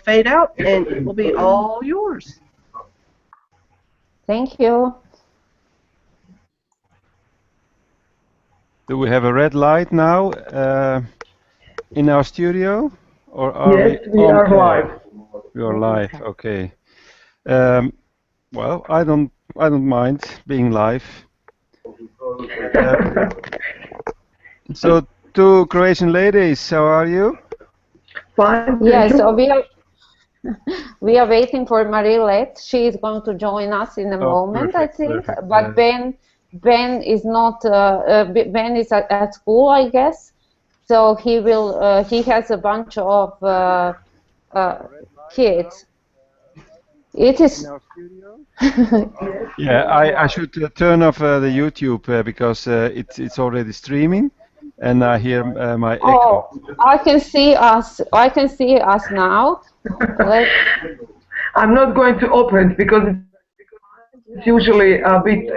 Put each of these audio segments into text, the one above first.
fade out, and it will be all yours. Thank you. Do we have a red light now in our studio, or are Yes, we on are air? live. We are live. Okay. Um, well, I don't mind being live. So, two Croatian ladies, how are you? Fine, Yeah, thank you. so we are waiting for Marilet. She is going to join us in a Oh, moment, I perfect, think. perfect. But Ben is not. Ben is at school, I guess. So he will. He has a bunch of kids. It is. In our studio? Yeah, I should turn off the YouTube because it's already streaming, and I hear my echo. Oh, I can see us. I can see us now. Let. I'm not going to open it because it's usually a bit,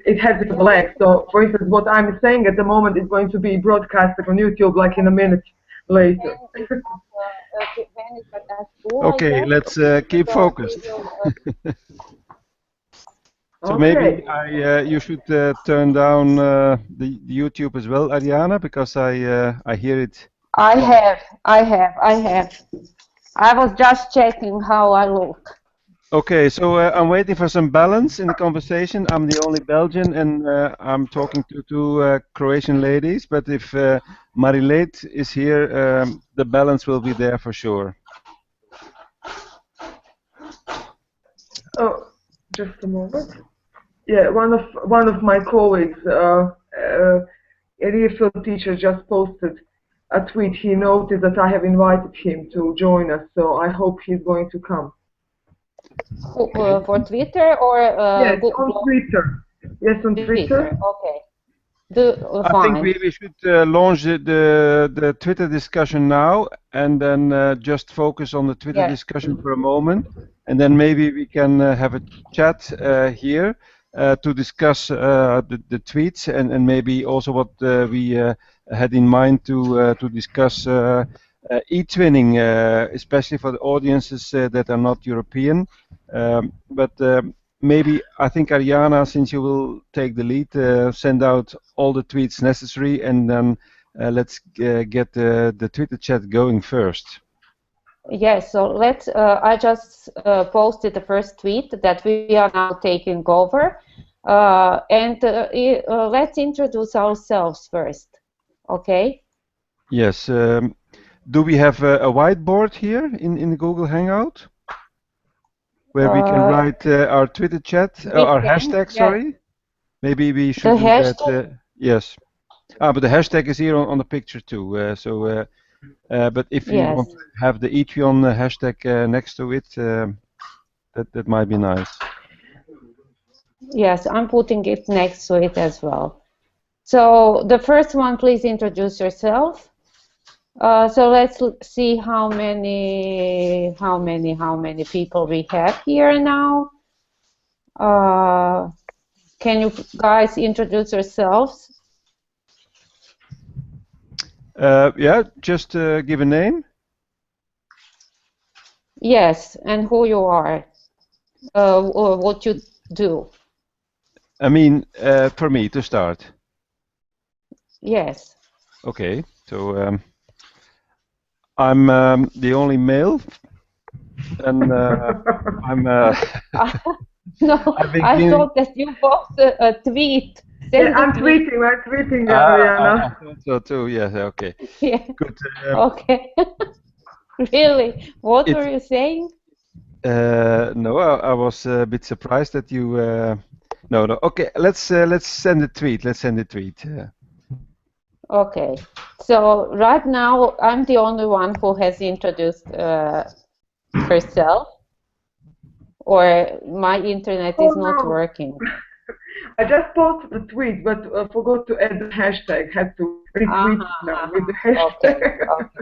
it has a lag. So, for instance, what I'm saying at the moment is going to be broadcasted on YouTube like in a minute later. Ben is at school, I Okay, guess. let's keep So focused. he will. So maybe Okay. you should turn down the YouTube as well, Ariana, because I hear it. I have. I was just checking how I look. Okay, so I'm waiting for some balance in the conversation. I'm the only Belgian, and I'm talking to two Croatian ladies. But if Marilet is here, the balance will be there for sure. Oh, just a moment. Yeah, one of my colleagues, a refill teacher, just posted a tweet. He noticed that I have invited him to join us, so I hope he's going to come. For Twitter or Yes, on Google? Twitter. Yes, on Twitter. Twitter. Okay. I think Fine. we should launch the Twitter discussion now, and then just focus on the Twitter Yes. discussion for a moment, and then maybe we can have a chat here to discuss the tweets and maybe also what we had in mind to discuss e-twinning, especially for the audiences that are not European. But maybe I think Ariana, since you will take the lead, send out all the tweets necessary, and then let's get the Twitter chat going first. Yes, so let's. I just posted the first tweet that we are now taking over, and let's introduce ourselves first. Okay. Yes. Do we have a whiteboard here in the Google Hangout where we can write our Twitter chat, our hashtag? Yes. Sorry. Maybe we should do that. Yes. But the hashtag is here on the picture too. But if you want to have the Etrion hashtag next to it, that might be nice. Yes, I'm putting it next to it as well. So the first one, please introduce yourself. So let's see how many people we have here now. Can you guys introduce yourselves? Yeah, just give a name. Yes, and who you are, or what you do. I mean, for me to start. Yes. Okay, so I'm the only male, and I'm. No, I thought that you posted a tweet. Yeah, I'm tweeting, Ariana. I thought so too. Yes. Okay. Yeah. Good. Okay. Really? What were you saying? No, I was a bit surprised that you. No. Okay, let's send a tweet. Let's send a tweet. Okay. So right now I'm the only one who has introduced herself, or my internet is not working. I just posted the tweet, but forgot to add the hashtag. Had to retweet it now with the hashtag. Okay.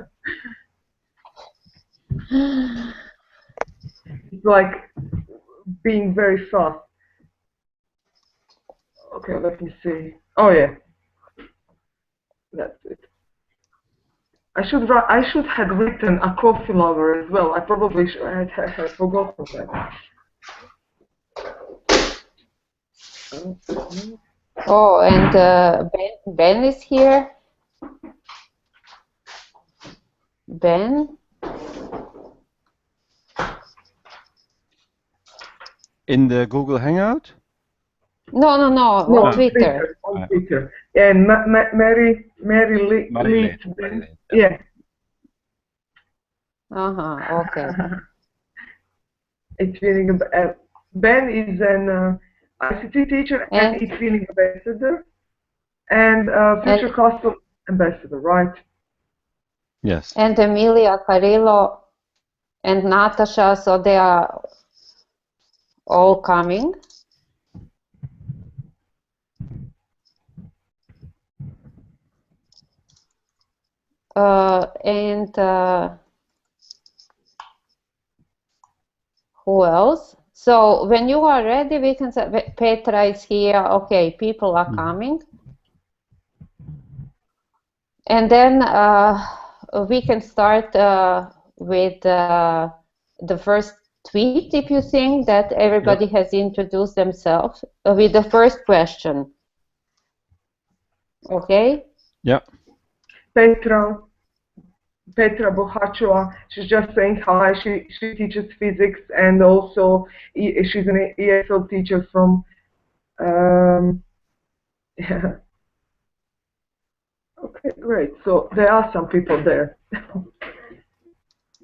It's like being very fast. Okay, let me see. Oh yeah, that's it. I should have written a coffee lover as well. I probably should have forgotten that. Oh, and Ben is here. Ben? In the Google Hangout? No, No, on Twitter. On Twitter. And Mary Lee. Yeah. Okay. It's feeling Ben is an ICT teacher and it's feeling ambassador and future classroom ambassador, right? Yes. And Emilia Carillo and Natasha, so they are all coming. And who else? So when you are ready, we can say Petra is here. Okay, people are coming. And then we can start with the first tweet, if you think that everybody has introduced themselves, with the first question. Okay? Yeah. Petra Bohachova, she's just saying hi. She teaches physics and also she's an ESL teacher from yeah. Okay, great. So there are some people there.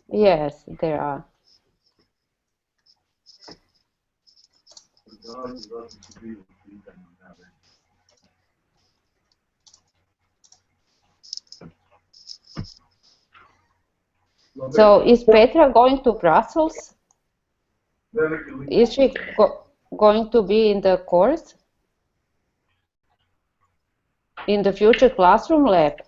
Yes, there are. So is Petra going to Brussels? Is she going to be in the course? In the future classroom lab?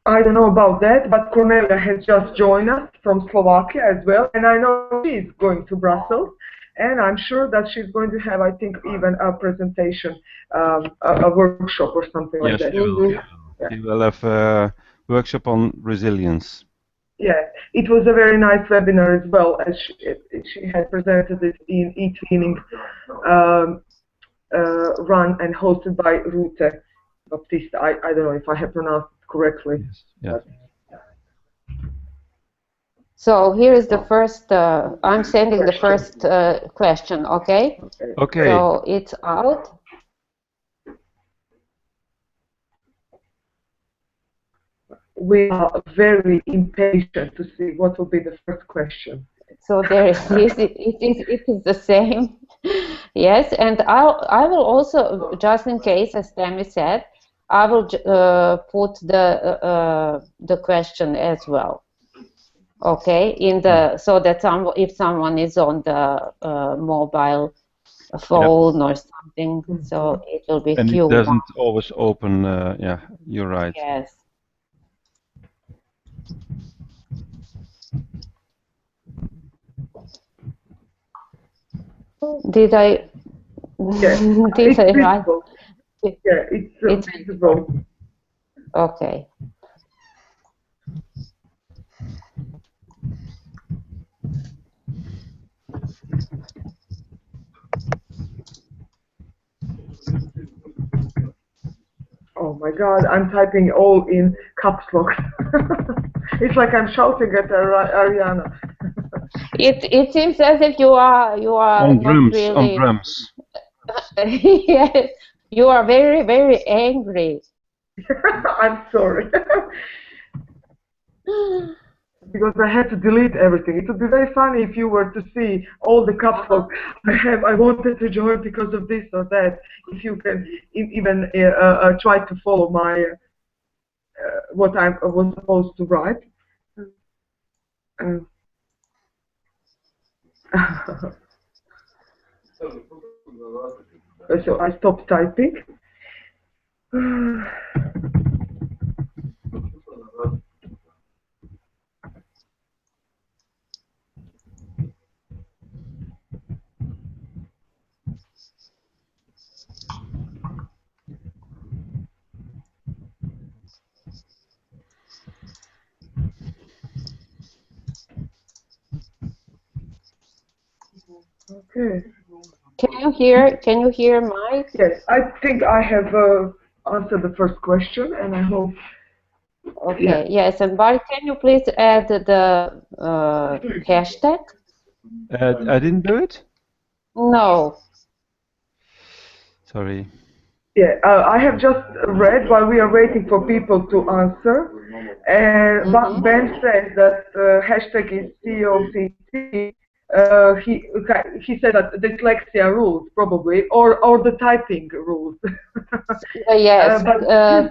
I don't know about that, but Cornelia has just joined us from Slovakia as well, and I know she's going to Brussels, and I'm sure that she's going to have, I think, even a presentation, a workshop or something like that. She will have a workshop on resilience. Yeah, it was a very nice webinar as well, as she had presented it in e-twinning run and hosted by Ruth Baptista. I don't know if I have pronounced it correctly. Yes. So here is the first, I'm sending the first question, okay? Okay. So it's out. We are very impatient to see what will be the first question. So there it is. It is the same. Yes, and I will also, just in case, as Tammy said, I will put the question as well. Okay, in the so that if someone is on the mobile phone or something, so it will be and Q1. it doesn't always open. Yeah, you're right. Yes. Did I? Yeah, did I write? Yeah, it's visible. Okay. Oh my God, I'm typing all in caps lock. It's like I'm shouting at Ariana. It seems as if you are on not drums, really. on drums. Yes, you are very, very angry. I'm sorry. Because I had to delete everything. It would be very funny if you were to see all the caps lock I wanted to join because of this or that. If you can even try to follow my what I was supposed to write. So I stopped typing. Okay. Can you hear Mike? Yes, I think I have answered the first question, and I hope. Okay, yes, and Bart, can you please add the hashtag? I didn't do it? No. Sorry. Yeah, I have just read while we are waiting for people to answer. And Ben says that hashtag is COCT. He said that dyslexia rules probably, or the typing rules. Yes, But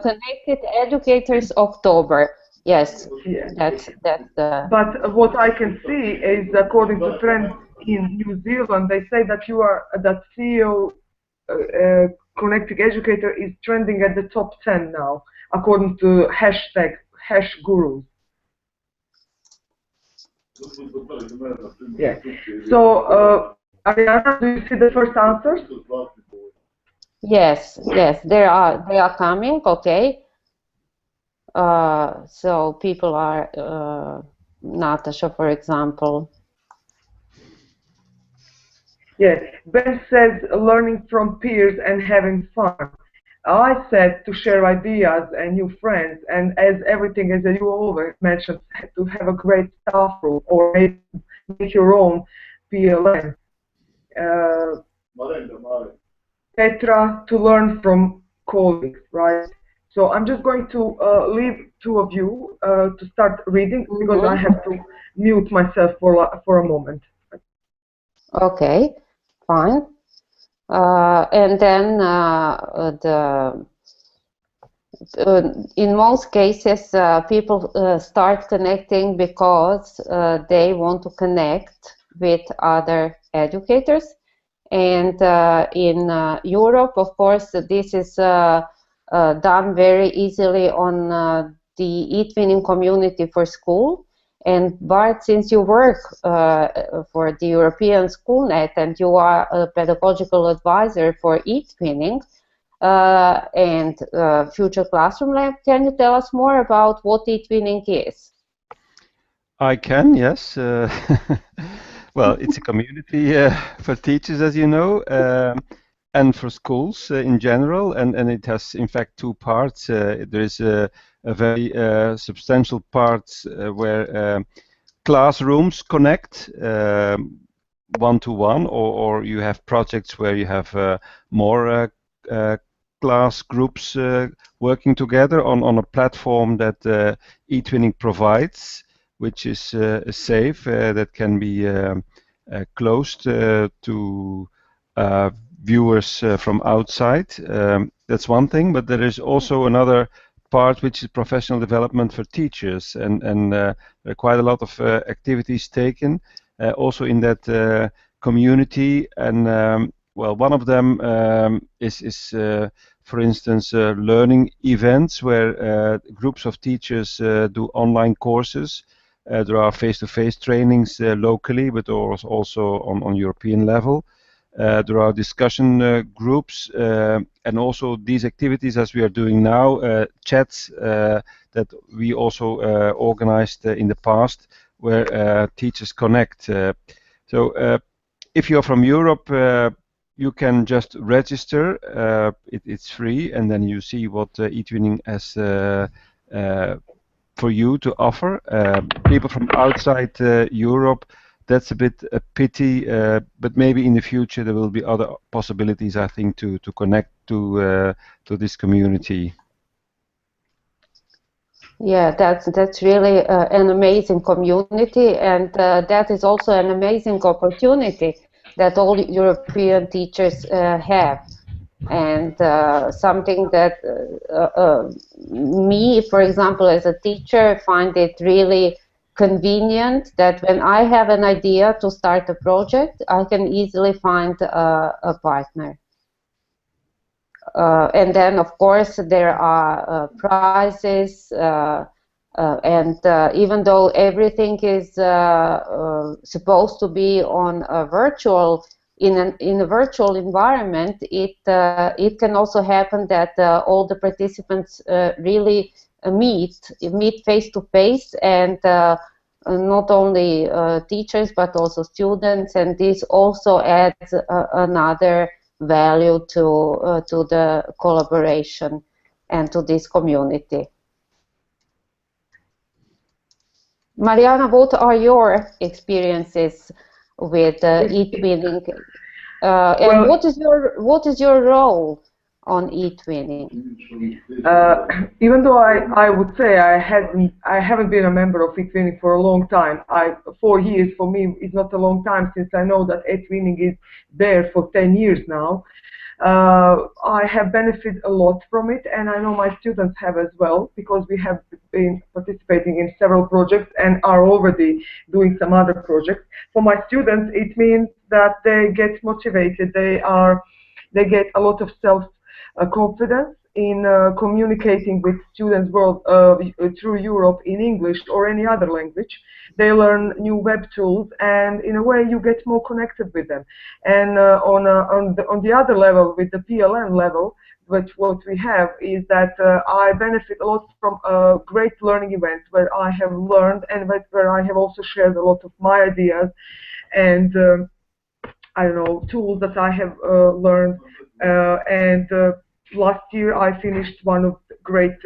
Connected Educators October. Yes, yeah. that's the. But what I can see is, according to trends in New Zealand, they say that that CEO Connecting Educator is trending at the top 10 now, according to hash gurus. Yeah. So, Ariana, do you see the first answers? Yes, yes, they are coming. Okay. So people are Natasha, for example. Yeah. Ben says learning from peers and having fun. I said to share ideas and new friends, and as everything, as you always mentioned, to have a great staff room or make your own PLN. Uh, Petra, to learn from colleagues, right? So I'm just going to leave two of you to start reading because I have to mute myself for a moment. Okay, fine. And then in most cases, people start connecting because they want to connect with other educators. And in Europe, of course, this is done very easily on the e-twinning community for school. And Bart, since you work for the European SchoolNet and you are a pedagogical advisor for e-twinning and Future Classroom Lab, can you tell us more about what e-twinning is? I can, yes. Well, it's a community for teachers, as you know, and for schools in general, and it has, in fact, two parts. There is a very substantial part where classrooms connect one-to-one, or you have projects where you have more class groups working together on a platform that eTwinning provides, which is safe, that can be closed to viewers from outside. That's one thing, but there is also another part which is professional development for teachers, and there are quite a lot of activities taken also in that community. And well, one of them is for instance, learning events where groups of teachers do online courses. There are face-to-face trainings locally, but also on European level. There are discussion groups, and also these activities, as we are doing now, chats that we also organized in the past, where teachers connect. So if you're from Europe, you can just register. It's free, and then you see what eTwinning has for you to offer. People from outside Europe, that's a bit a pity, but maybe in the future there will be other possibilities, I think, to connect to this community. Yeah, that's really an amazing community, and that is also an amazing opportunity that all European teachers have. And something that me, for example, as a teacher, find it really convenient that when I have an idea to start a project, I can easily find a partner. And then, of course, there are prizes, and even though everything is supposed to be on a virtual, in a virtual environment, it can also happen that all the participants really meet face to face, and not only teachers but also students, and this also adds another value to the collaboration and to this community. Mariana, what are your experiences with e-twinning, and Well, what is your role on e-twinning? Even though I would say I haven't been a member of eTwinning for a long time. 4 years for me is not a long time, since I know that eTwinning is there for 10 years now. I have benefited a lot from it, and I know my students have as well, because we have been participating in several projects and are already doing some other projects. For my students, it means that they get motivated. They get a lot of confidence in communicating with students through Europe in English or any other language. They learn new web tools, and in a way you get more connected with them. And on the other level, with the PLN level, what we have is that I benefit a lot from great learning events where I have learned, and where I have also shared a lot of my ideas and I don't know, tools that I have learned. Last year I finished one of the great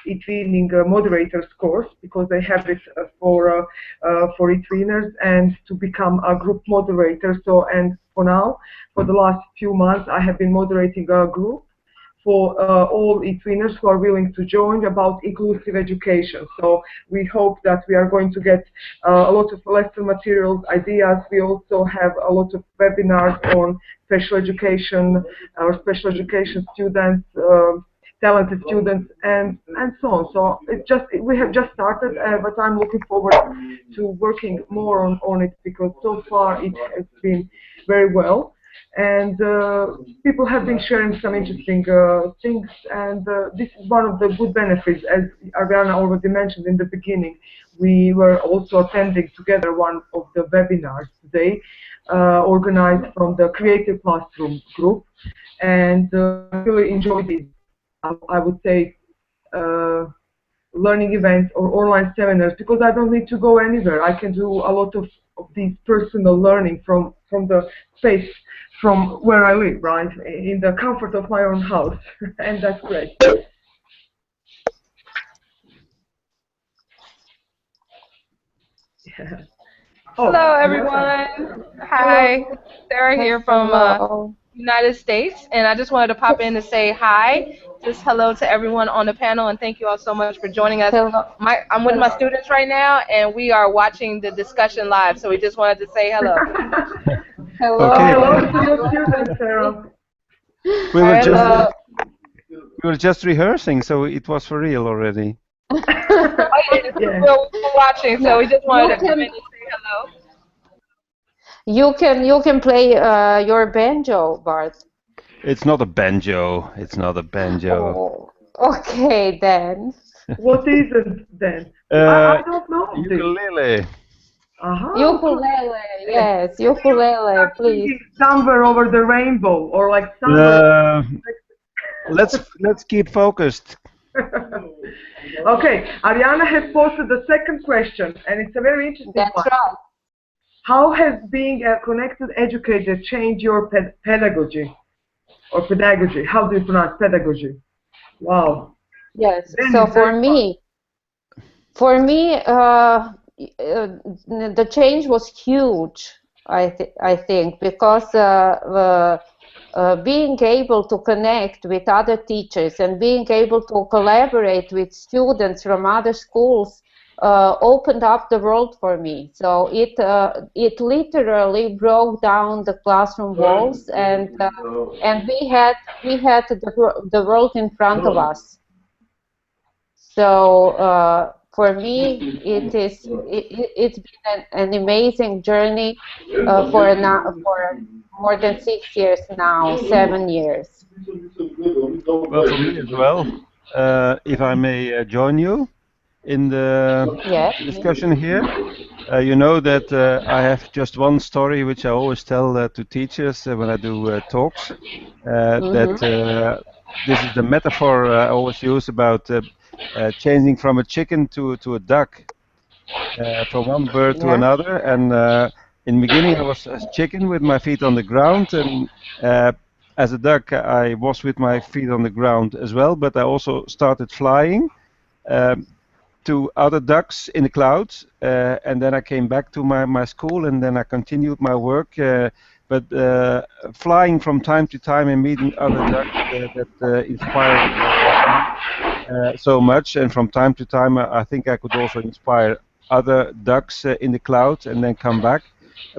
eTwinning moderators course, because they have it for eTwinners, and to become a group moderator. So, and for now, for the last few months, I have been moderating a group for all eTwinners who are willing to join, about inclusive education. So we hope that we are going to get a lot of lesson materials, ideas. We also have a lot of webinars on special education, our special education students, talented students, and so on. So we have just started, but I'm looking forward to working more on it, because so far it has been very well. And people have been sharing some interesting things, and this is one of the good benefits, as Ariana already mentioned in the beginning. We were also attending together one of the webinars today, organized from the Creative Classroom group, and I really enjoyed these, I would say, learning events or online seminars, because I don't need to go anywhere. I can do a lot of these personal learning from the space from where I live, right, in the comfort of my own house, and that's great. Yeah. Oh, Hello, Ariana. everyone. Hi, Sarah here from Hello. United States, and I just wanted to pop in to say hi. Just hello to everyone on the panel, and thank you all so much for joining us. Hello. I'm with my students right now, and we are watching the discussion live, so we just wanted to say hello. Hello. Okay. Hello to your students, Sarah. We were just Hello. we were just rehearsing, so it was for real already. Yeah. We're watching, so we just wanted to come in and say hello. You can play your banjo, Bart. It's not a banjo. It's not a banjo. Oh, okay then. What is it then? I don't know. Ukulele. Ukulele, yes, ukulele, please. Somewhere over the rainbow, or like somewhere. Let's keep focused. Okay, Ariana has posted the second question, and it's a very interesting That's one. right. How has being a connected educator changed your pedagogy? Or pedagogy? How do you pronounce pedagogy? Wow. Yes. Then So it's very for me, the change was huge. I think, because being able to connect with other teachers and being able to collaborate with students from other schools opened up the world for me. So it literally broke down the classroom walls, and we had the world in front of us. So for me, it's been an amazing journey for more than 6 years now, 7 years. Well, for me as well. If I may join you in the Yes. discussion here. You know that I have just one story which I always tell to teachers when I do talks. That this is the metaphor I always use about changing from a chicken to a duck. from one bird to Yeah. another. And in the beginning, I was a chicken with my feet on the ground, and as a duck, I was with my feet on the ground as well. But I also started flying um, to other ducks in the clouds, and then I came back to my school, and then I continued my work. But flying from time to time and meeting other ducks that inspired me so much, and from time to time I think I could also inspire other ducks in the cloud and then come back.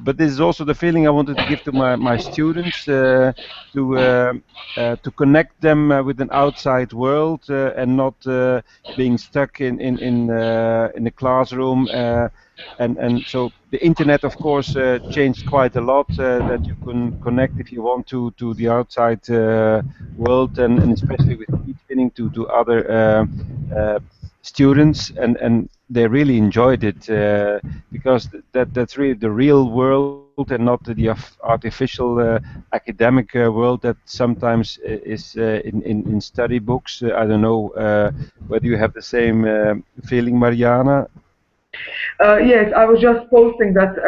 But this is also the feeling I wanted to give to my students, to connect them with an outside world, and not being stuck in the classroom. And so the internet, of course, changed quite a lot, that you can connect if you want to the outside world, and especially with speed spinning to other students, and they really enjoyed it, because that's really the real world and not the artificial academic world that sometimes is in study books. I don't know whether you have the same feeling, Mariana. Yes, I was just posting that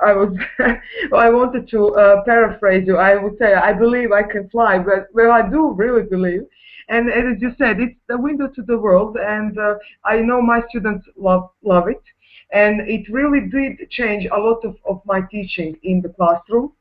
I was. I wanted to paraphrase you. I would say I believe I can fly, but well, I do really believe. And as you said, it's the window to the world, and I know my students love it, and it really did change a lot of my teaching in the classroom,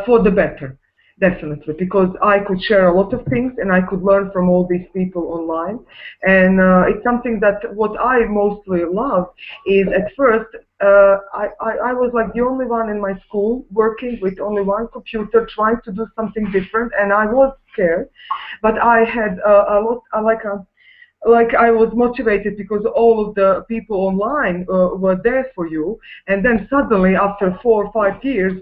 for the better, definitely, because I could share a lot of things and I could learn from all these people online. And it's something that what I mostly love is at first, I was like the only one in my school working with only one computer trying to do something different, and I was scared, but I had a lot, like I was motivated because all of the people online were there for you. And then suddenly, after 4 or 5 years,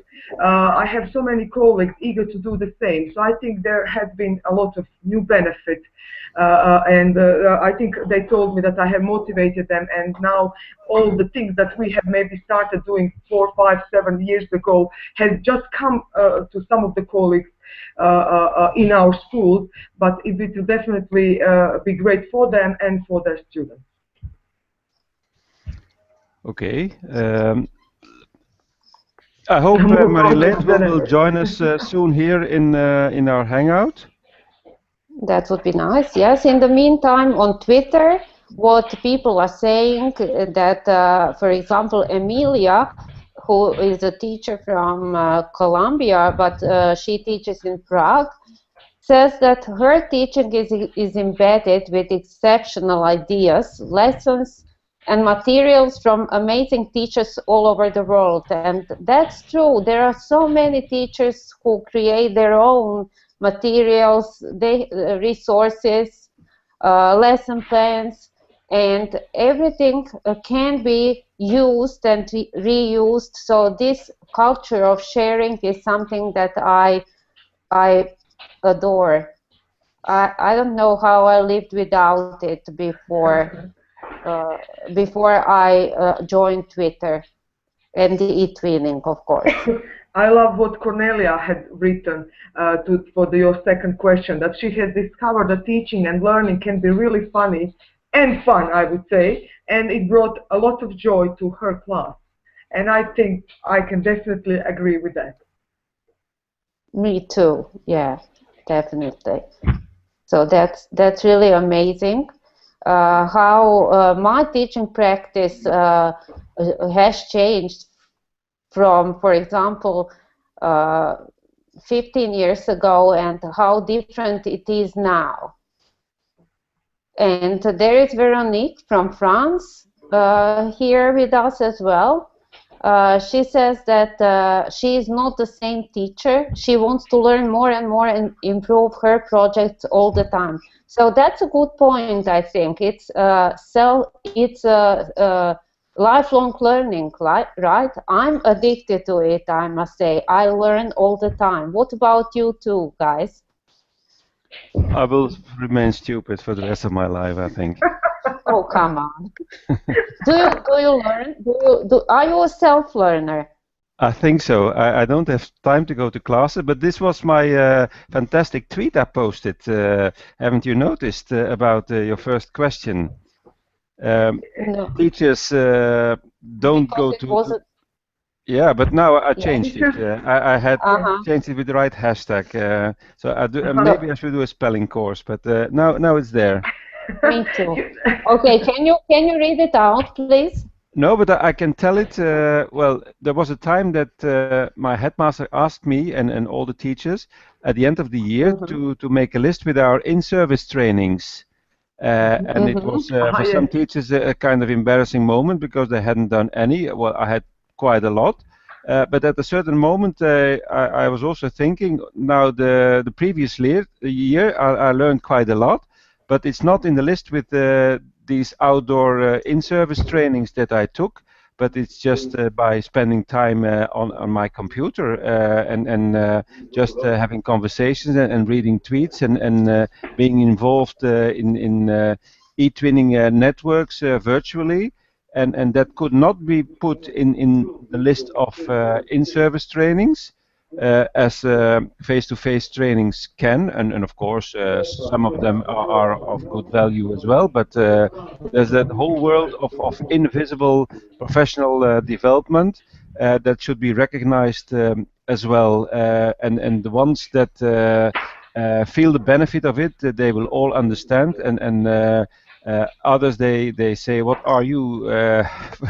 I have so many colleagues eager to do the same. So I think there has been a lot of new benefit. And I think they told me that I have motivated them, and now all the things that we have maybe started doing 4, 5, 7 years ago has just come to some of the colleagues in our schools, but it will definitely be great for them and for their students. Okay. I hope More Marilyn projects than will ever. join us soon here in our Hangout. That would be nice. Yes. In the meantime, on Twitter, what people are saying that, for example, Emilia, who is a teacher from Colombia, but she teaches in Prague, says that her teaching is embedded with exceptional ideas, lessons, and materials from amazing teachers all over the world. And that's true. There are so many teachers who create their own materials, resources, lesson plans, and everything can be used and reused. So this culture of sharing is something that I adore. I don't know how I lived without it uh, before I joined Twitter and the e-twinning, of course. I love what Cornelia had written for your second question, that she has discovered that teaching and learning can be really funny and fun, I would say, and it brought a lot of joy to her class. And I think I can definitely agree with that. Me too. Yeah, definitely. So that's really amazing. How my teaching practice has changed from, for example, uh, 15 years ago, and how different it is now. And there is Veronique from France here with us as well. She says that she is not the same teacher. She wants to learn more and more and improve her projects all the time. So that's a good point, I think. It's lifelong learning, right? I'm addicted to it, I must say. I learn all the time. What about you two, guys? I will remain stupid for the rest of my life, I think. Oh, come on. Do you learn? Are you a self-learner? I think so. I don't have time to go to classes, but this was my fantastic tweet I posted. Haven't you noticed about your first question? No, teachers don't go because it to. wasn't. Yeah, but now I Yeah. changed it. I had Uh-huh. changed it with the right hashtag. So I do, So, maybe I should do a spelling course, but now it's there. me too. Okay, can you read it out, please? No, but I can tell it. Well, there was a time that my headmaster asked me and all the teachers at the end of the year Mm-hmm. to make a list with our in-service trainings. And it was for Yes. some teachers a kind of embarrassing moment because they hadn't done any. Well, I had quite a lot. But at a certain moment, I was also thinking, now the previous year I learned quite a lot, but it's not in the list with these outdoor in-service trainings that I took, but it's just by spending time on my computer and just having conversations and reading tweets and being involved in e-twinning networks virtually, and that could not be put in the list of in-service trainings as face-to-face trainings can, and of course some of them are of good value as well, but there's that whole world of invisible professional development that should be recognized as well, and the ones that feel the benefit of it, they will all understand, and others they say, what are you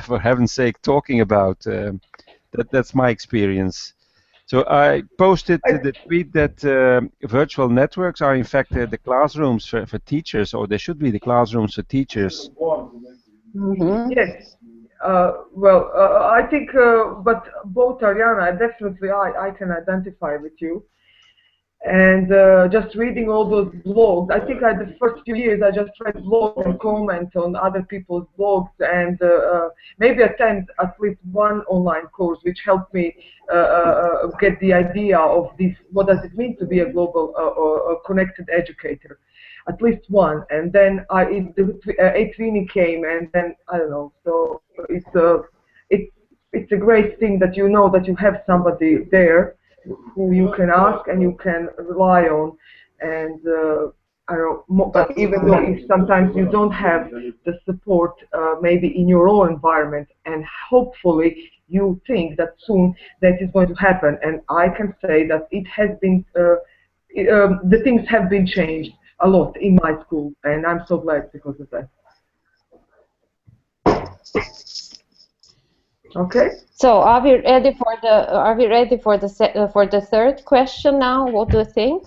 for heaven's sake talking about? That's my experience. So I posted the tweet that virtual networks are in fact the classrooms for teachers, or they should be the classrooms for teachers. Mm-hmm. Yes. Well, I think, but both Ariana, definitely I can identify with you. And just reading all those blogs, I think the first few years I just read blogs and comment on other people's blogs, and maybe attend at least one online course which helped me get the idea of this, what does it mean to be a global or connected educator, at least one. And then A-Twinning came, and then I don't know, so it's it's a great thing that you know that you have somebody there who you can ask and you can rely on, and I don't know, but That's even though if sometimes you don't have the support maybe in your own environment, and hopefully you think that soon that is going to happen, and I can say that it has been the things have been changed a lot in my school, and I'm so glad because of that. Okay. So are we ready for the third question now? What do you think?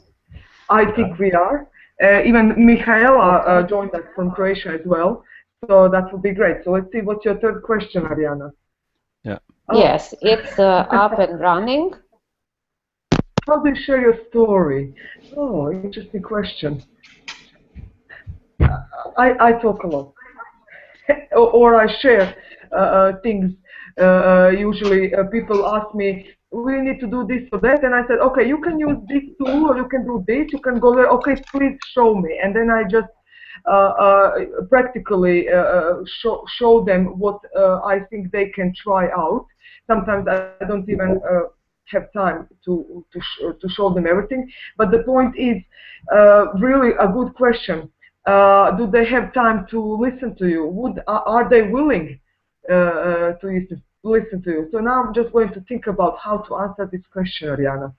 I think we are. Even Michaela Okay. joined us from Croatia as well, so that would be great. So let's see, what's your third question, Ariana? Yeah. Oh, Yes, it's up and running. how do you share your story? Oh, interesting question. I talk a lot, or I share things. Usually, people ask me, "We need to do this or that," and I said, "Okay, you can use this tool, or you can do this. You can go there. Okay, please show me." And then I just practically show them what I think they can try out. Sometimes I don't even have time to show them everything. But the point is, really a good question. Do they have time to listen to you? Are they willing to listen to you? So now I'm just going to think about how to answer this question, Ariana.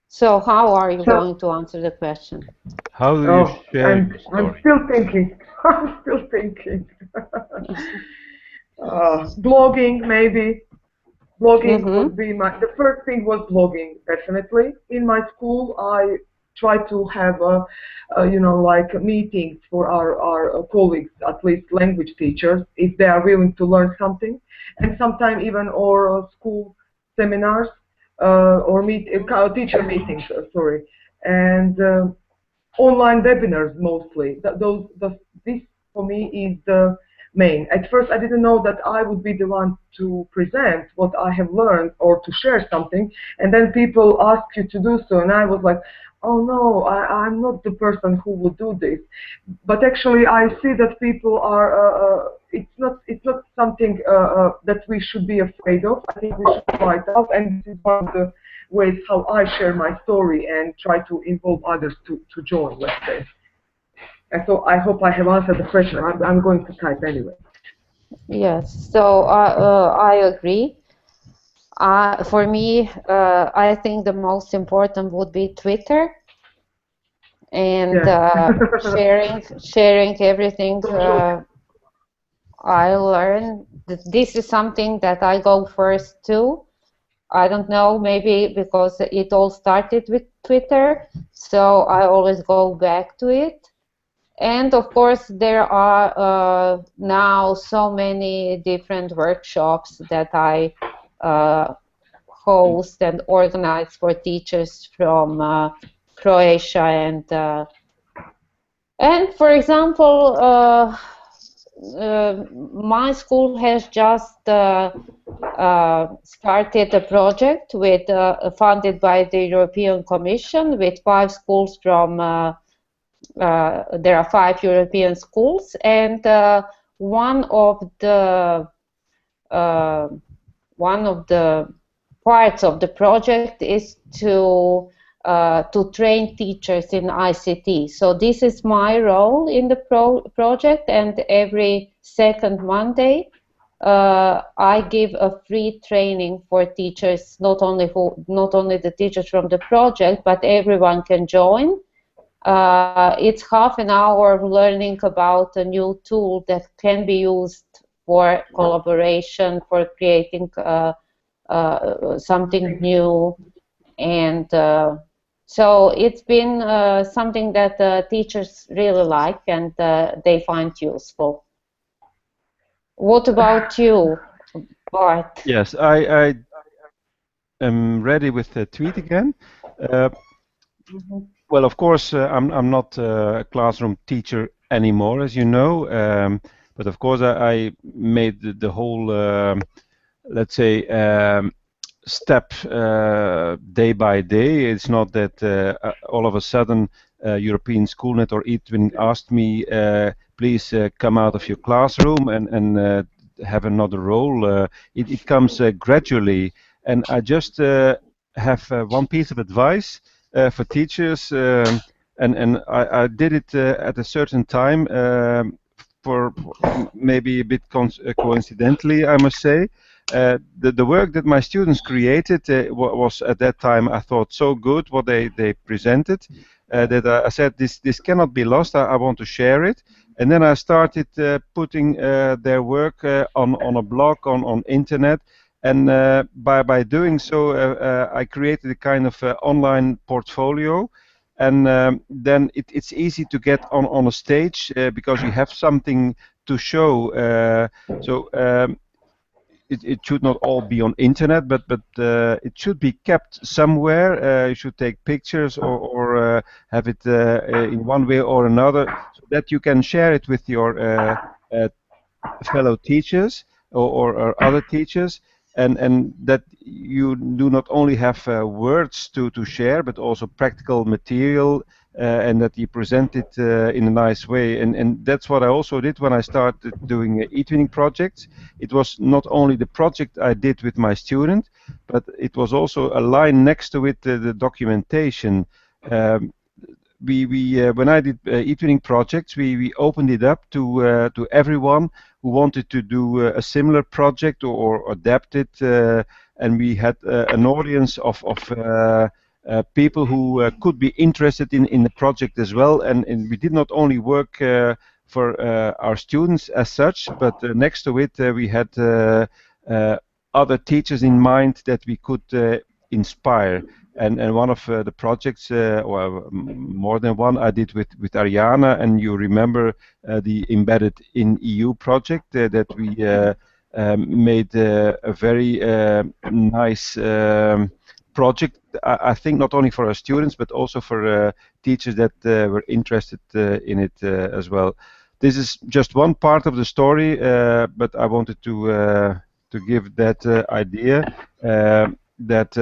So how are you So, going to answer the question? How do you oh, share your I'm story? still thinking. I'm still thinking. Blogging, maybe. Blogging Mm-hmm. would be the first thing was blogging, definitely. In my school, I try to have, like meetings for our colleagues, at least language teachers, if they are willing to learn something. And sometimes even or school seminars or teacher meetings, sorry. And online webinars mostly. This for me is the main. At first, I didn't know that I would be the one to present what I have learned or to share something, and then people ask you to do so, and I was like, oh no, I'm not the person who would do this. But actually, I see that people are. It's not something that we should be afraid of. I think we should try it out, and this is one of the ways how I share my story and try to involve others to join, let's say. And so I hope I have answered the question. I'm going to type anyway. Yes, so I agree. For me, I think the most important would be Twitter and Yeah. sharing everything Social. I learn. This is something that I go first to. I don't know, maybe because it all started with Twitter, so I always go back to it. And of course, there are now so many different workshops that I host and organize for teachers from Croatia and for example, my school has just started a project with funded by the European Commission with 5 schools from there are 5 European schools, and one of the uh, one of the parts of the project is to train teachers in ICT. So this is my role in the project, and every second Monday I give a free training for teachers, not only the teachers from the project, but everyone can join. It's half an hour of learning about a new tool that can be used for collaboration, for creating something new, and so it's been something that teachers really like and they find useful. What about you, Bart? Yes, I am ready with the tweet again. Well, of course, I'm not a classroom teacher anymore, as you know. But of course, I made the whole, let's say, step day by day. It's not that all of a sudden European Schoolnet or eTwinning asked me, please come out of your classroom and have another role. It comes gradually, and I just have one piece of advice for teachers, and I did it at a certain time for maybe a bit coincidentally, I must say. The work that my students created was at that time, I thought, so good what they presented that I said this cannot be lost. I want to share it. And then I started putting their work on a blog, on internet. And by doing so, I created a kind of online portfolio. And then it's easy to get on a stage because you have something to show. It should not all be on internet, but it should be kept somewhere. You should take pictures or have it in one way or another, so that you can share it with your fellow teachers or other teachers, and that you do not only have words to share, but also practical material, and that you present it in a nice way. And that's what I also did when I started doing eTwinning projects. It was not only the project I did with my student, but it was also a line next to it, the documentation. When I did eTwinning projects, we opened it up to everyone who wanted to do a similar project or adapt it, and we had an audience of people who could be interested in the project as well. And we did not only work for our students as such, but next to it we had other teachers in mind that we could inspire. And one of the projects, or more than one, I did with Ariana, and you remember the Embedded in EU project that we made a very nice project, I think not only for our students, but also for teachers that were interested in it as well. This is just one part of the story, but I wanted to give that idea that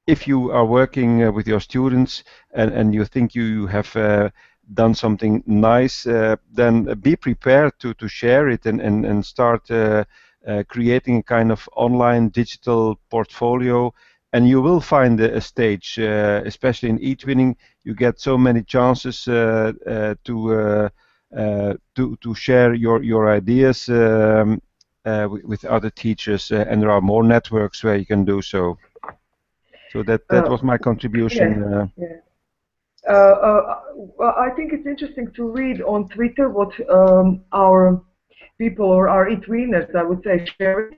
if you are working with your students and you think you have done something nice, then be prepared to share it and start creating a kind of online digital portfolio. and you will find a stage, especially in e-twinning. You get so many chances to share your ideas with other teachers, and there are more networks where you can do so. So that was my contribution. Yeah. Well, I think it's interesting to read on Twitter what our people, or our e-tweeners, I would say, share.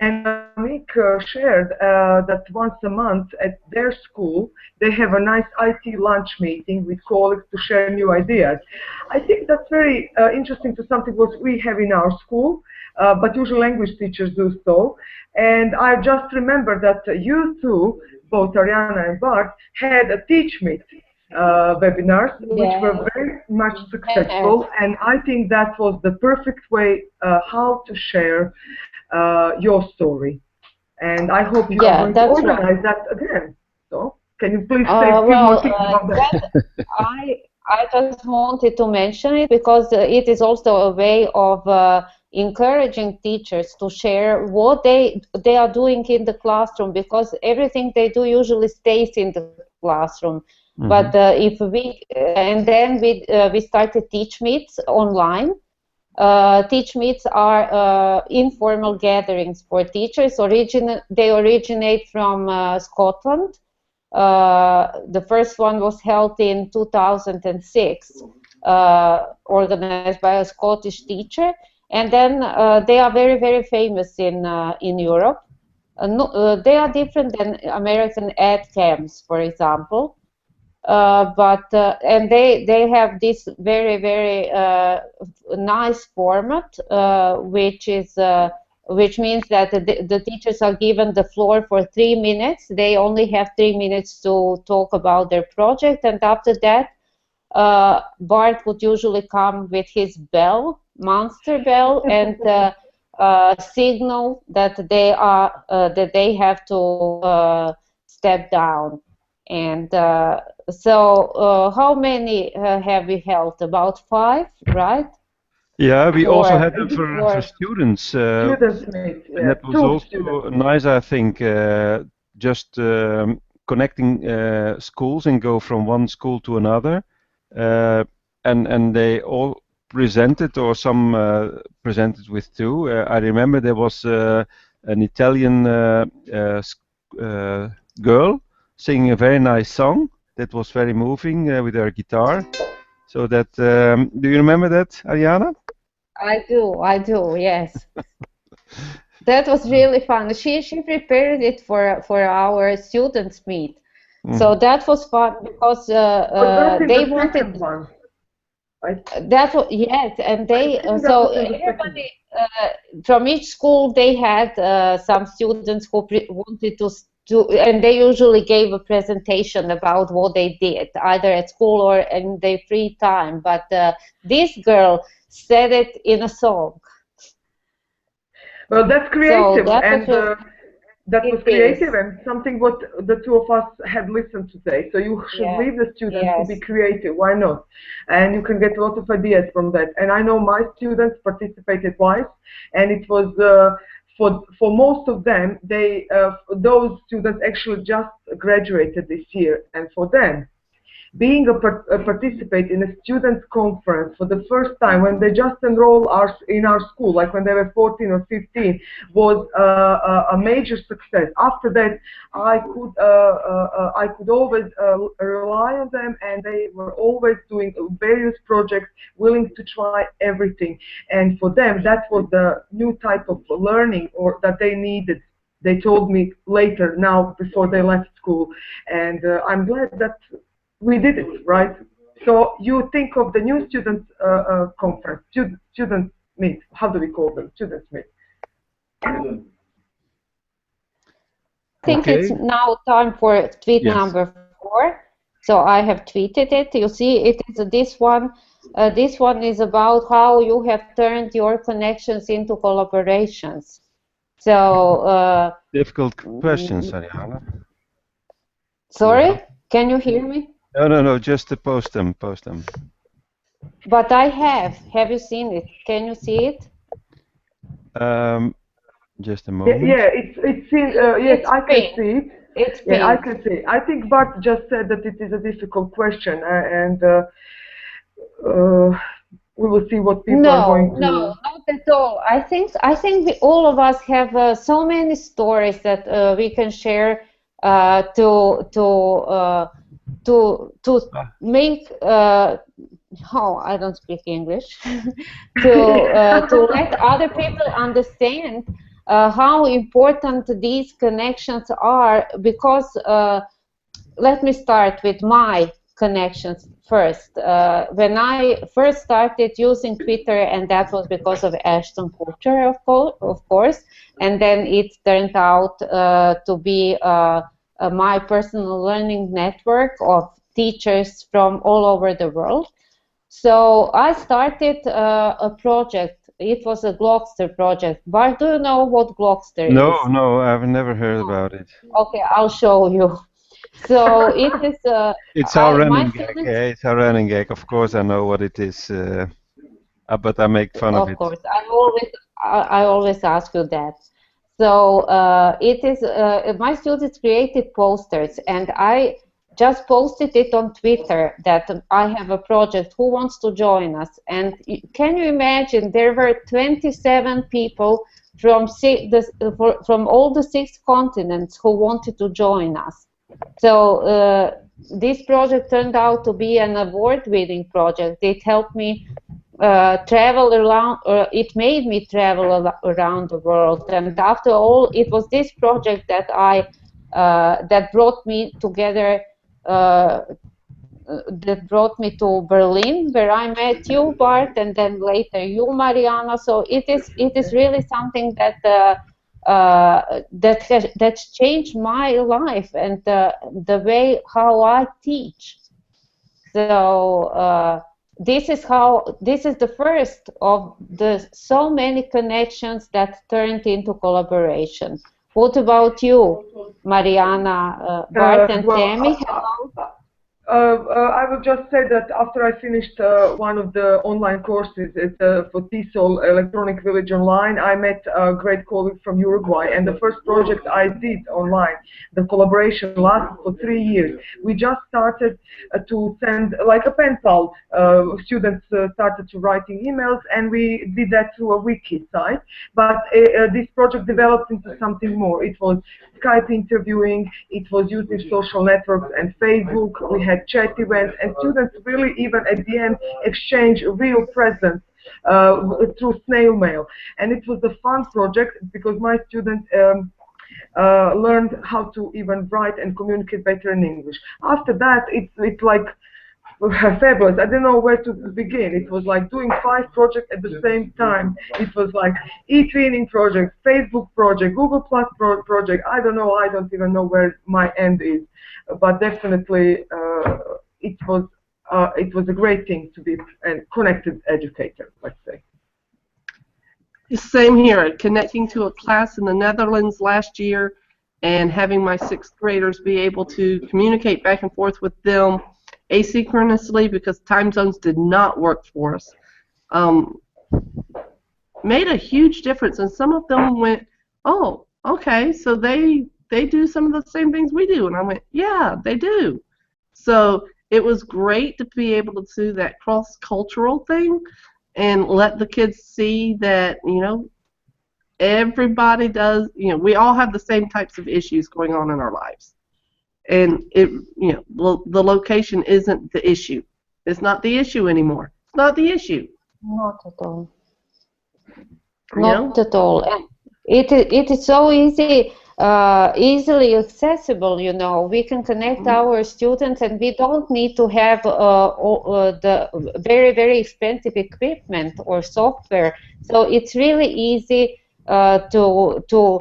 And Nick shared that once a month at their school, they have a nice IT lunch meeting with colleagues to share new ideas. I think that's very interesting to something what we have in our school, but usually language teachers do so. And I just remember that you two, both Ariana and Bart, had a Teach Meet webinars, which were very much successful, and I think that was the perfect way how to share your story. And I hope you are going to organize that again. So, can you please say a few more things about that? I just wanted to mention it because it is also a way of encouraging teachers to share what they are doing in the classroom, because everything they do usually stays in the classroom. Mm-hmm. But if we and then we started Teach Meets online. Teach Meets are informal gatherings for teachers. They originate from Scotland. The first one was held in 2006, organized by a Scottish teacher, and then they are very, very famous in Europe. They are different than American ed camps, for example. And they have this very, very nice format, which means that the teachers are given the floor for 3 minutes. They only have 3 minutes to talk about their project, and after that, Bart would usually come with his bell, monster bell, and signal that they have to step down. And so how many have we held? About 5, right? Yeah, we also had them for students. Students meet, yeah. And that was also nice, I think, just connecting schools and go from one school to another. And they all presented, or some presented with 2. I remember there was an Italian girl singing a very nice song that was very moving with her guitar. So that, do you remember that, Ariana? I do, yes. That was really fun. She prepared it for our students meet. So that was fun because they wanted one. That was, yes, and they so everybody from each school, they had some students who wanted to, and they usually gave a presentation about what they did, either at school or in their free time. But this girl said it in a song. Well, that's creative, so that was creative and something what the 2 of us had listened today. So you should leave the students to be creative. Why not? And you can get a lot of ideas from that. And I know my students participated twice, and it was for most of them, those students actually just graduated this year, and for them, being a participate in a students conference for the first time when they just enroll in our school, like when they were 14 or 15, was a major success. After that, I could always rely on them, and they were always doing various projects, willing to try everything. And for them, that was the new type of learning or that they needed. They told me later, now before they left school, and I'm glad that we did it, right? So you think of the new student conference, student meet. How do we call them? Students meet. I think it's now time for tweet number 4. So I have tweeted it. You see, it is this one. This one is about how you have turned your connections into collaborations. So difficult questions, Ariana. Sorry, can you hear me? No, just to post them. But I have. Have you seen it? Can you see it? Just a moment. Yeah, it's yes, I can see it. It's Yeah, I pink. can see. I think Bart just said that it is a difficult question, and we will see what people are No, going no, to. not at all. I think all of us have so many stories that we can share to make oh, I don't speak English to let other people understand how important these connections are, because let me start with my connections first. When I first started using Twitter, and that was because of Ashton Kutcher, of course, and then it turned out to be my personal learning network of teachers from all over the world. So I started a project. It was a Glockster project. Bart, do you know what Glockster No, is? no, I've never heard about it. Okay, I'll show you. So it is. It's our My running gag. students, Yeah, it's our running gag. Of course, I know what it is, but I make fun of of it. course, I always ask you that. So it is. My students created posters, and I just posted it on Twitter that I have a project. Who wants to join us? And can you imagine? There were 27 people from from all the 6 continents who wanted to join us. So this project turned out to be an award-winning project. It helped me travel around, it made me travel around the world. And after all, it was this project that that brought me together, that brought me to Berlin, where I met you, Bart, and then later you, Mariana. So it is really something that that's changed my life and the way how I teach. So this is the first of the so many connections that turned into collaboration. What about you, Mariana, Bart, and Tammy? Hello. I will just say that after I finished one of the online courses for TESOL Electronic Village Online, I met a great colleague from Uruguay, and the first project I did online, the collaboration lasted for 3 years. We just started to send like a pen pal. Students started to writing emails, and we did that through a wiki site. But this project developed into something more. It was Skype interviewing, it was using social networks and Facebook. We had chat events, and students really even at the end exchange real presents through snail mail. And it was a fun project because my students learned how to even write and communicate better in English. After that, it's like fabulous. I didn't know where to begin. It was like doing 5 projects at the same time. It was like e-twinning project, Facebook project, Google Plus project. I don't know. I don't even know where my end is. But definitely, it was a great thing to be a connected educator, let's say. Same here. Connecting to a class in the Netherlands last year and having my 6th graders be able to communicate back and forth with them asynchronously because time zones did not work for us, made a huge difference. And some of them went, oh, okay, so they do some of the same things we do. And I went, yeah, they do. So it was great to be able to do that cross-cultural thing and let the kids see that, everybody does, we all have the same types of issues going on in our lives. And the location isn't the issue. It's not the issue anymore. It's not the issue. Not at all. Not at all. And it is so easily accessible. We can connect our students, and we don't need to have the very, very expensive equipment or software. So it's really easy to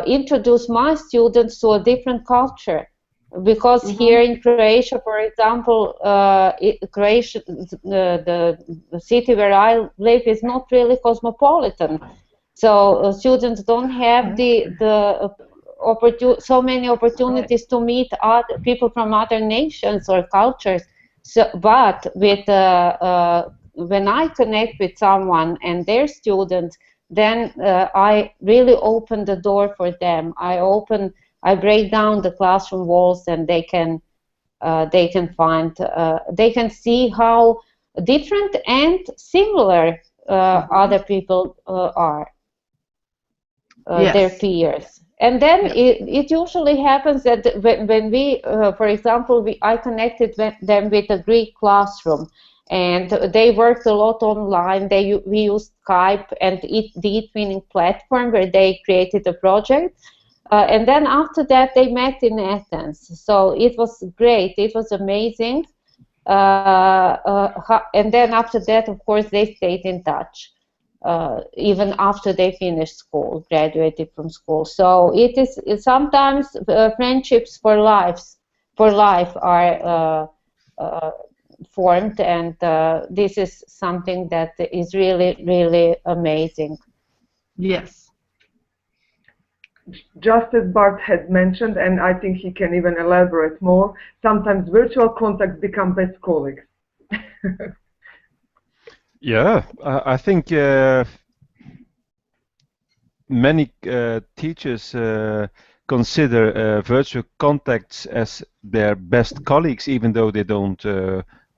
introduce my students to a different culture. Because here in Croatia, for example, Croatia, the city where I live is not really cosmopolitan. So students don't have so many opportunities to meet other people from other nations or cultures. So, but with when I connect with someone and their students, then I really open the door for them. I open I break down the classroom walls, and they can find, they can see how different and similar other people are, their Yes. peers. And then Yes. it usually happens that when we, for example, I connected them with a Greek classroom, and they worked a lot online. We used Skype and the eTwinning platform, where they created a project. And then after that, they met in Athens. So it was great. It was amazing. And then after that, of course, they stayed in touch, even after they finished school, graduated from school. So sometimes friendships for life are formed, and this is something that is really, really amazing. Yes. Just as Bart had mentioned, and I think he can even elaborate more, sometimes virtual contacts become best colleagues. Yeah, I think many teachers consider virtual contacts as their best colleagues, even though they don't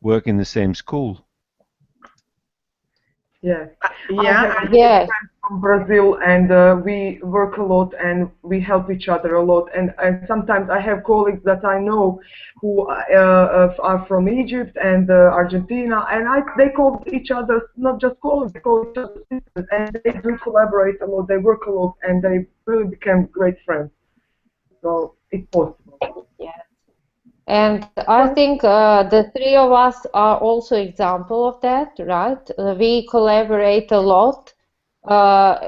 work in the same school. Yes. Yeah. Yes. From Brazil, and we work a lot and we help each other a lot. And sometimes I have colleagues that I know who are from Egypt and Argentina, and they call each other not just colleagues, they call each other sisters, and they do collaborate a lot, they work a lot, and they really became great friends. So it's possible. Yes. And I think the three of us are also example of that, right? We collaborate a lot.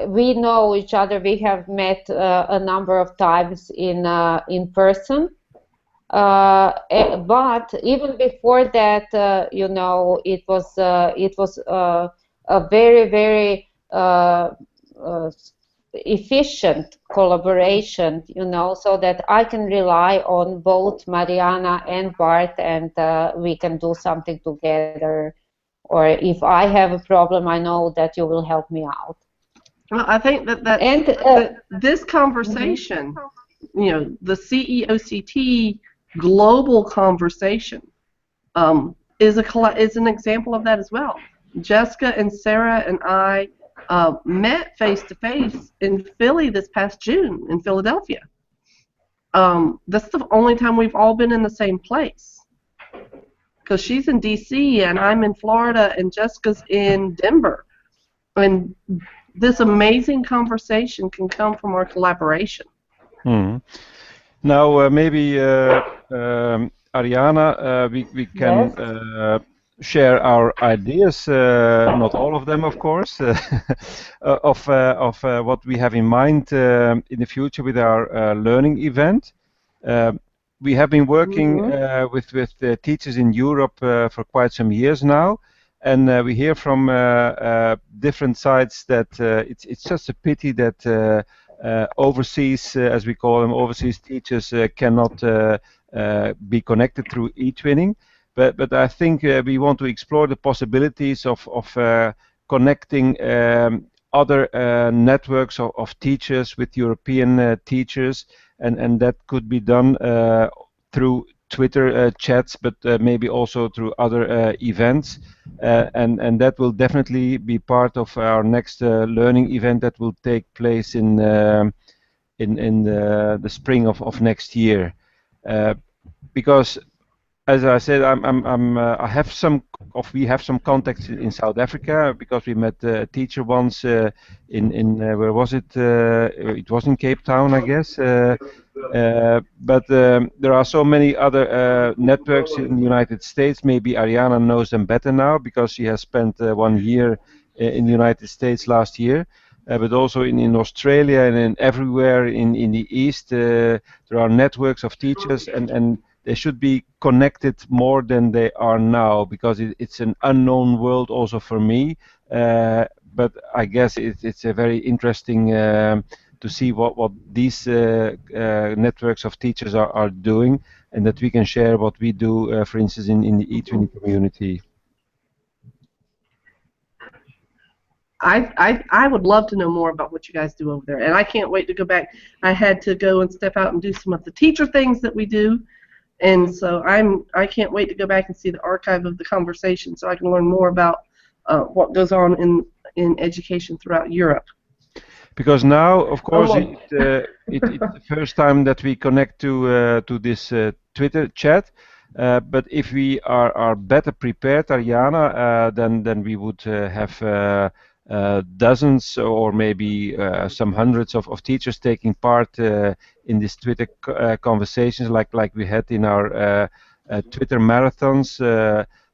We know each other. We have met a number of times in person. But even before that, you know, it was a very, very efficient collaboration, you know, so that I can rely on both Mariana and Bart, and we can do something together. Or if I have a problem, I know that you will help me out. Well, I think And that this conversation, you know, the CEOCT global conversation, is an example of that as well. Jessica and Sarah and I met face to face in Philly this past June in Philadelphia. That's the only time we've all been in the same place. Because she's in D.C. and I'm in Florida and Jessica's in Denver. And this amazing conversation can come from our collaboration. Now, maybe Ariana, we can share our ideas, not all of them, of course, of what we have in mind in the future with our learning event. We have been working with teachers in Europe for quite some years now, and we hear from different sides that it's just a pity that overseas, as we call them, overseas teachers cannot be connected through eTwinning. But I think we want to explore the possibilities of connecting other networks of teachers with European teachers, and that could be done through Twitter chats, but maybe also through other events, and that will definitely be part of our next learning event that will take place in the spring of next year, because, as I said, we have some contacts in South Africa, because we met a teacher once in where was it? It was in Cape Town, I guess. But there are so many other networks in the United States. Maybe Ariana knows them better now, because she has spent 1 year in the United States last year. But also in Australia and everywhere in the East, there are networks of teachers, and they should be connected more than they are now, because it's an unknown world also for me. But I guess it's a very interesting to see what these networks of teachers are doing, and that we can share what we do, for instance, in the eTwinning community. I would love to know more about what you guys do over there, and I can't wait to go back. I had to go and step out and do some of the teacher things that we do, and so I can't wait to go back and see the archive of the conversation so I can learn more about what goes on in education throughout Europe. Because now, of course, Oh. it's the first time that we connect to this Twitter chat. But if we are better prepared, Ariana, then we would have dozens or maybe some hundreds of teachers taking part in this Twitter conversations, like we had in our Twitter marathons.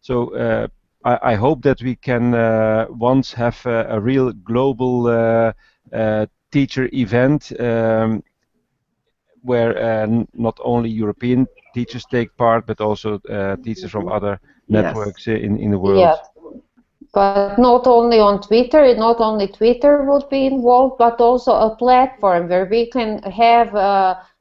So I hope that we can once have a real global teacher event where not only European teachers take part, but also teachers from other networks in the world. Yes. But not only on Twitter, not only Twitter would be involved, but also a platform where we can have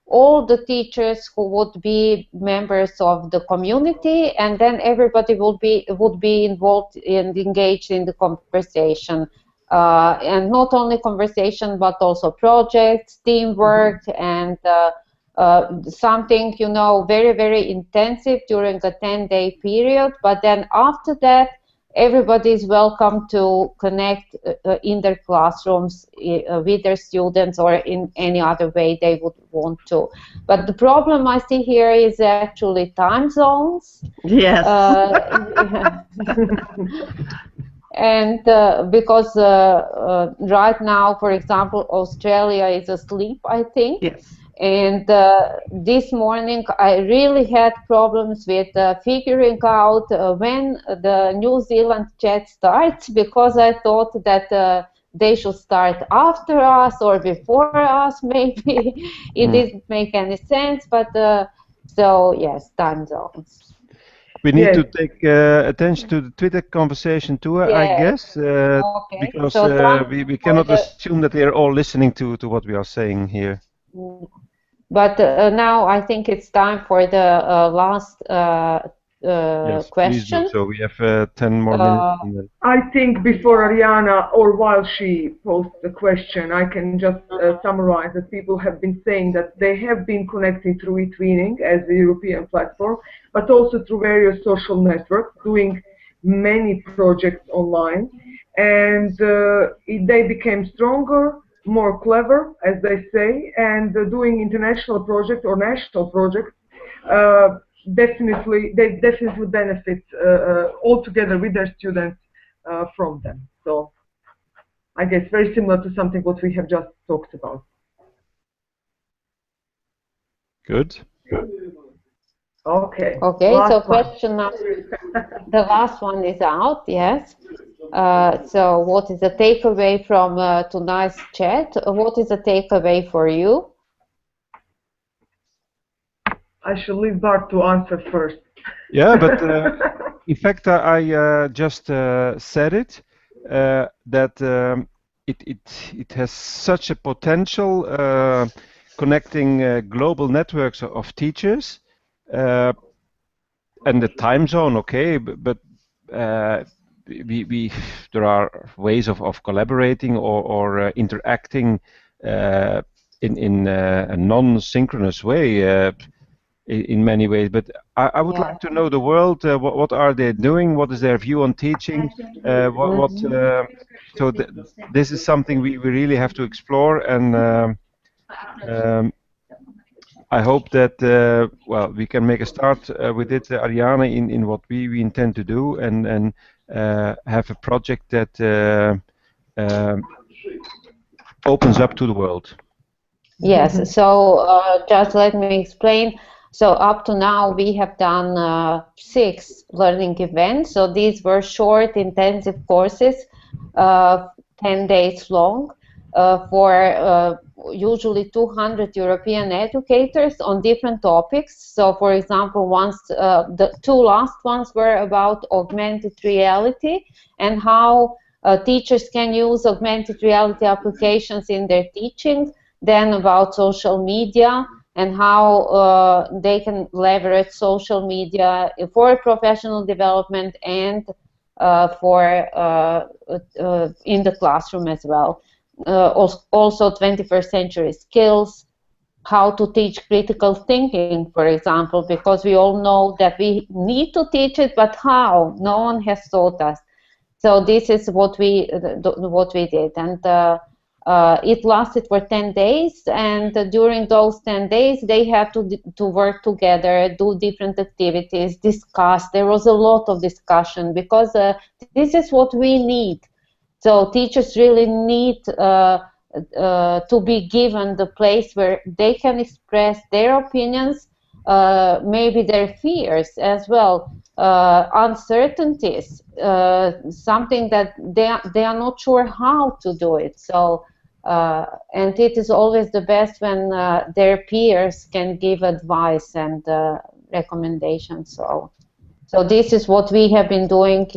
all the teachers who would be members of the community, and then everybody would be involved and engaged in the conversation. And not only conversation, but also projects, teamwork, and something, you know, very, very intensive during a 10-day period. But then after that, everybody is welcome to connect in their classrooms with their students or in any other way they would want to. But the problem I see here is actually time zones. Yes. And because right now, for example, Australia is asleep, I think. Yes. And this morning I really had problems with figuring out when the New Zealand chat starts, because I thought that they should start after us or before us, maybe. It didn't make any sense, but so yes, time zones. We need to take attention to the Twitter conversation too, I guess, Okay. because So we cannot assume that they are all listening to what we are saying here. But now I think it's time for the last Yes, question. please do. So we have 10 more minutes. And then... I think before Ariana, or while she posts the question, I can just summarize that people have been saying that they have been connecting through eTweening as a European platform, but also through various social networks, doing many projects online. And they became stronger, more clever, as they say, and doing international projects or national projects. They definitely benefit all together with their students from them. So I guess very similar to something what we have just talked about. Good. Okay. Okay, last so one. question number, the last one is out, yes. So what is the takeaway from tonight's chat? What is the takeaway for you? I should leave Bart to answer first. Yeah, but in fact, I just said it, that it has such a potential connecting global networks of teachers, and the time zone, okay, but there are ways of collaborating or interacting in a non-synchronous way. In many ways, but I would like to know the world. What are they doing? What is their view on teaching? So this is something we really have to explore, and I hope that well, we can make a start with it, Ariane, in what we intend to do, and have a project that opens up to the world. Yes. So just let me explain. So up to now, we have done 6 learning events. So these were short, intensive courses, 10 days long, for usually 200 European educators on different topics. So, for example, the 2 last ones were about augmented reality and how teachers can use augmented reality applications in their teaching. Then about social media and how they can leverage social media for professional development and in the classroom as well. Also 21st century skills, how to teach critical thinking, for example, because we all know that we need to teach it, but how? No one has taught us. So this is what we did, and it lasted for 10 days. And during those 10 days, they had to work together, do different activities, discuss. There was a lot of discussion because this is what we need. So teachers really need to be given the place where they can express their opinions, maybe their fears as well, uncertainties, something that they are not sure how to do it. So, and it is always the best when their peers can give advice and recommendations. So this is what we have been doing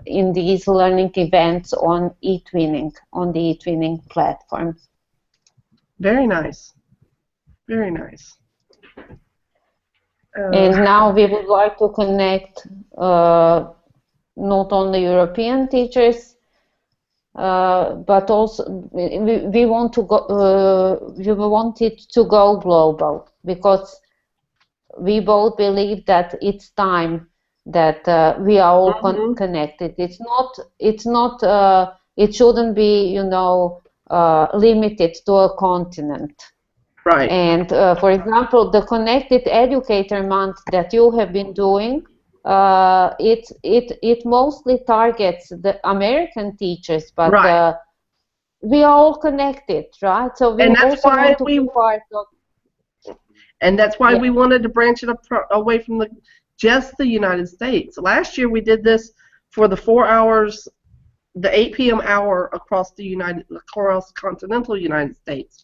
in these learning events on eTwinning, on the eTwinning platform. Very nice. Very nice. And now we would like to connect not only European teachers, but also we want to go. We wanted to go global because we both believe that it's time that we are all connected. It shouldn't be, limited to a continent. Right. And for example, the Connected Educator Month that you have been doing, it mostly targets the American teachers, but right. We are all connected, right? So we also want to be part of. And that's why we wanted to branch it up away from just the United States. Last year we did this for the 4 hours, the 8 p.m. hour across continental United States.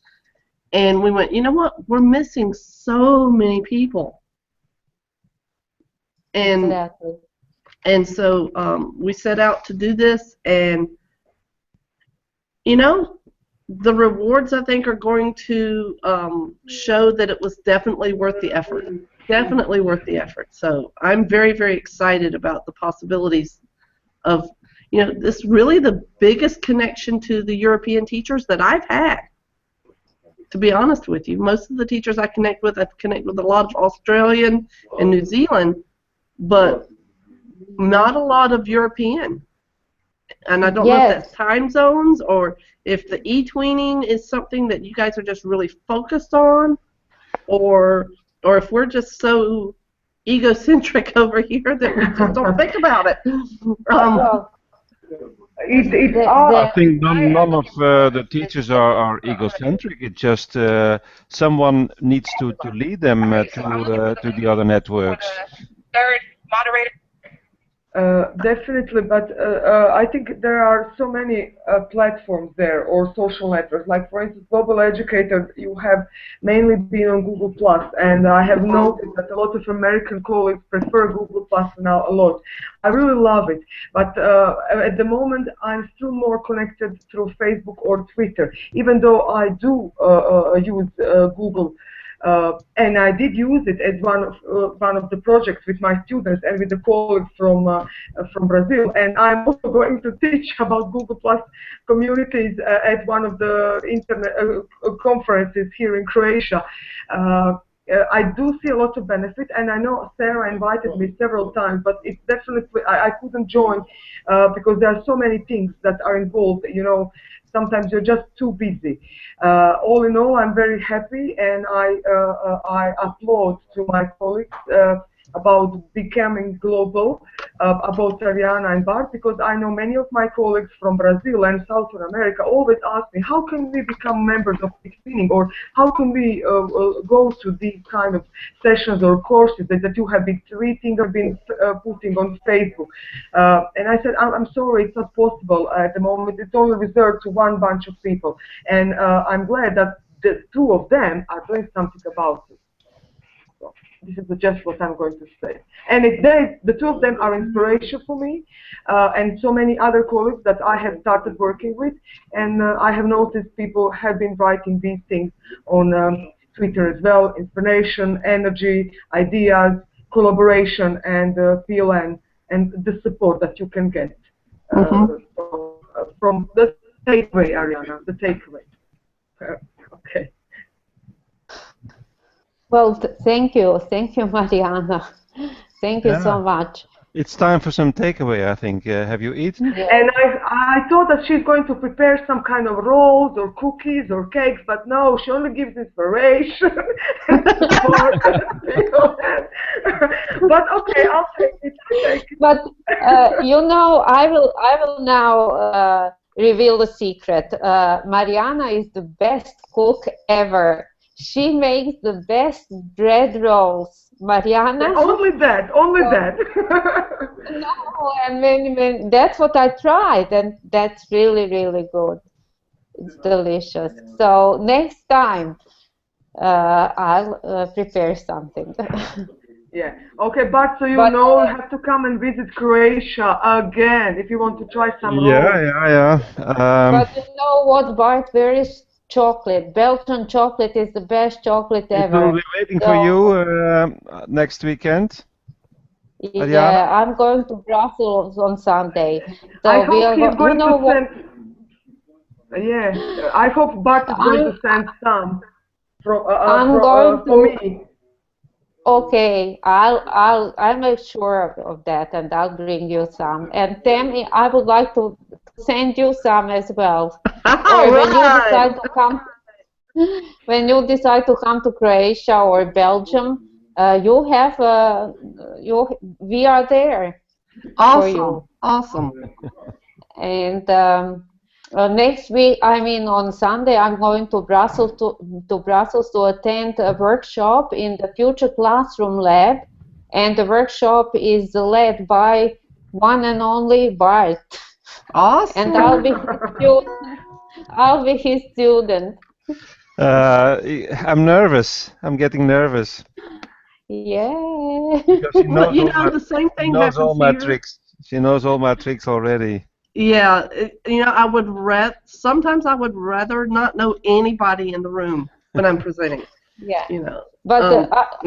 And we went, you know what? We're missing so many people. And exactly. And so we set out to do this, and the rewards, I think, are going to show that it was definitely worth the effort. Definitely worth the effort. So I'm very, very excited about the possibilities of, this really the biggest connection to the European teachers that I've had, to be honest with you. Most of the teachers I connect with a lot of Australian and New Zealand, but not a lot of European. And I don't know if that's time zones or if the e-tweening is something that you guys are just really focused on, or if we're just so egocentric over here that we just don't think about it. I think none of the teachers are egocentric. It's just someone needs to lead them to the other networks. Third moderator. Definitely, but I think there are so many platforms there or social networks. Like, for instance, Global Educator, you have mainly been on Google+, and I have noticed that a lot of American colleagues prefer Google+ now a lot. I really love it, but at the moment I'm still more connected through Facebook or Twitter, even though I do use Google. And I did use it as one of the projects with my students and with the colleagues from Brazil. And I'm also going to teach about Google Plus communities at one of the internet conferences here in Croatia. I do see a lot of benefit, and I know Sarah invited me several times, but it's definitely I couldn't join because there are so many things that are involved. Sometimes you're just too busy. All in all, I'm very happy, and I applaud to my colleagues about becoming global, about Tariana and Bart, because I know many of my colleagues from Brazil and Southern America always ask me, how can we become members of eTwinning, or how can we go to these kind of sessions or courses that you have been tweeting or been putting on Facebook. And I said, I'm sorry, it's not possible at the moment. It's only reserved to one bunch of people. And I'm glad that the two of them are doing something about it. So this is just what I'm going to say. And the two of them are inspiration for me and so many other colleagues that I have started working with. And I have noticed people have been writing these things on Twitter as well: inspiration, energy, ideas, collaboration, and PLN and the support that you can get Mhm. from the takeaway, Ariana, the takeaway. Okay. Well, thank you, Mariana. Thank you Yeah. so much. It's time for some takeaway, I think. Have you eaten? Yes. And I thought that she's going to prepare some kind of rolls or cookies or cakes, but no, she only gives inspiration and support. But okay, I'll take it. I'll take it. But you know, I will now reveal the secret. Mariana is the best cook ever. She makes the best bread rolls. Mariana? Only that, only that. No, and when that's what I tried, and that's really, really good. It's delicious. So next time, I'll prepare something. Yeah. Okay, but so you But know, you have to come and visit Croatia again if you want to try some rolls. Yeah. but you know what, Bart? Where is chocolate? Belgian chocolate is the best chocolate It will ever. be waiting for So you next weekend, Ariana. yeah, I'm going to Brussels on Sunday. I So we hope are he's you going know to what? send. Yeah, I hope Bart is going to send some I'm going for to. me. Okay, I'll make sure of that, and I'll bring you some. And Tammy, I would like to send you some as well. All Or when you right. decide to come, when you decide to come to Croatia or Belgium, you have we are there for Awesome. you. Awesome. And next week, I mean on Sunday, I'm going to Brussels to attend a workshop in the Future Classroom Lab, and the workshop is led by one and only Bart, and Awesome. I'll be his student. I'm nervous. I'm getting nervous Yeah. because she Well, knows you all know, my the same she thing knows all happens my here. tricks. She knows all my tricks already. Yeah, you know, sometimes I would rather not know anybody in the room when I'm presenting. Yeah. You know, But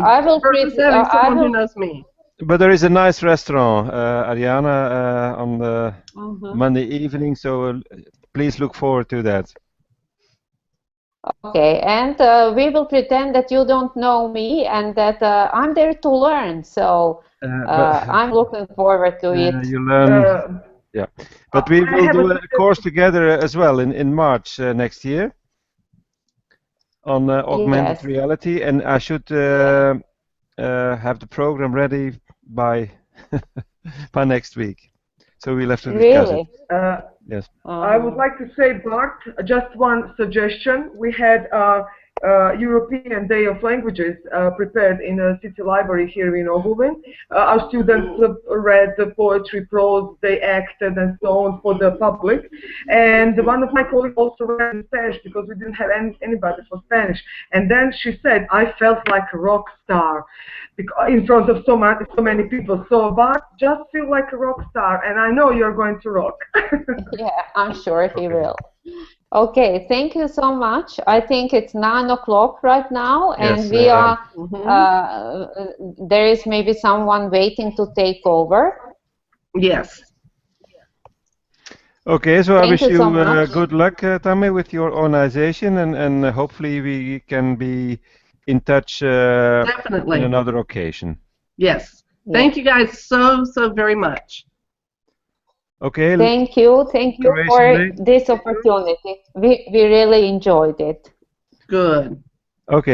I will versus having someone who knows me. But there is a nice restaurant, Ariana, on the Mhm. Monday evening, so please look forward to that. Okay, and we will pretend that you don't know me and that I'm there to learn. So But I'm looking forward to it. you learn, yeah. But we I will have a do a course suggestion. together as well in March next year on augmented Yes. reality, and I should have the program ready by by next week. So we'll have to discuss it. Really? Yes. I would like to say, Bart, just one suggestion. We had European Day of Languages prepared in a city library here in Ogulin. Our students read the poetry, prose, they acted and so on for the public. And one of my colleagues also read in Spanish because we didn't have anybody for Spanish. And then she said, I felt like a rock star in front of so many people. So, Bart, just feel like a rock star, and I know you're going to rock. Yeah, I'm sure he Okay. will. Okay, thank you so much. I think it's 9 o'clock right now, and Yes. we are, there is maybe someone waiting to take over. Yes. Okay, so I Thank wish you you so much. good luck, Tammy, with your organization, and hopefully we can be in touch in Definitely. another occasion. Yes. Yeah. Thank you guys so very much. Okay, Thank you Croatian for lady. this opportunity. We really enjoyed it. Good. Okay.